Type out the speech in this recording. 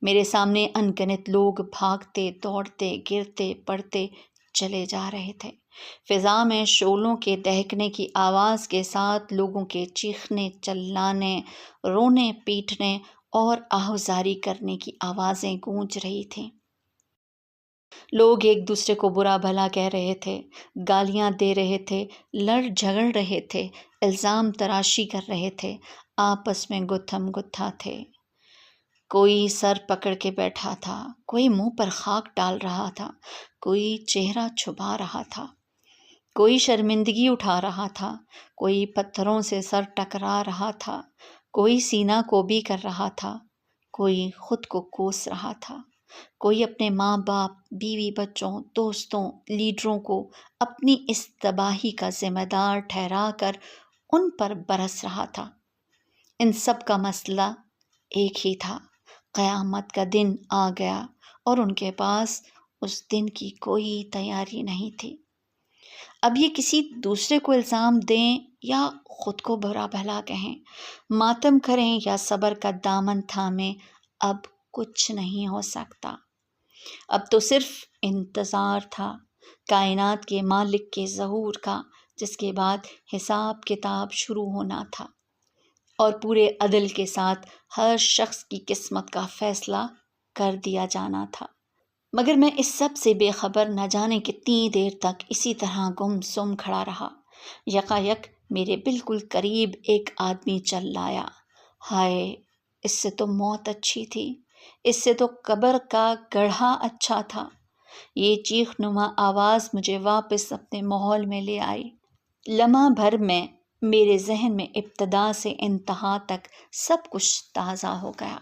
میرے سامنے انگنت لوگ بھاگتے دوڑتے گرتے پڑتے چلے جا رہے تھے۔ فضا میں شعلوں کے دہکنے کی آواز کے ساتھ لوگوں کے چیخنے چلانے، رونے پیٹنے اور آہوازاری کرنے کی آوازیں گونج رہی تھیں۔ لوگ ایک دوسرے کو برا بھلا کہہ رہے تھے، گالیاں دے رہے تھے، لڑ جھگڑ رہے تھے، الزام تراشی کر رہے تھے، آپس میں گتھم گتھا تھے۔ کوئی سر پکڑ کے بیٹھا تھا، کوئی منہ پر خاک ڈال رہا تھا، کوئی چہرہ چھپا رہا تھا، کوئی شرمندگی اٹھا رہا تھا، کوئی پتھروں سے سر ٹکرا رہا تھا، کوئی سینہ کوبی کر رہا تھا، کوئی خود کو کوس رہا تھا، کوئی اپنے ماں باپ، بیوی بچوں، دوستوں، لیڈروں کو اپنی اس تباہی کا ذمہ دار ٹھہرا کر ان پر برس رہا تھا۔ ان سب کا مسئلہ ایک ہی تھا، قیامت کا دن آ گیا اور ان کے پاس اس دن کی کوئی تیاری نہیں تھی۔ اب یہ کسی دوسرے کو الزام دیں یا خود کو برا بھلا کہیں، ماتم کریں یا صبر کا دامن تھامیں، اب کچھ نہیں ہو سکتا۔ اب تو صرف انتظار تھا کائنات کے مالک کے ظہور کا، جس کے بعد حساب کتاب شروع ہونا تھا اور پورے عدل کے ساتھ ہر شخص کی قسمت کا فیصلہ کر دیا جانا تھا۔ مگر میں اس سب سے بے خبر نہ جانے کتنی دیر تک اسی طرح گم سم کھڑا رہا۔ یکایک میرے بالکل قریب ایک آدمی چل آیا۔ ہائے، اس سے تو موت اچھی تھی، اس سے تو قبر کا گڑھا اچھا تھا۔ یہ چیخ نما آواز مجھے واپس اپنے ماحول میں لے آئی۔ لمحہ بھر میں میرے ذہن میں ابتدا سے انتہا تک سب کچھ تازہ ہو گیا۔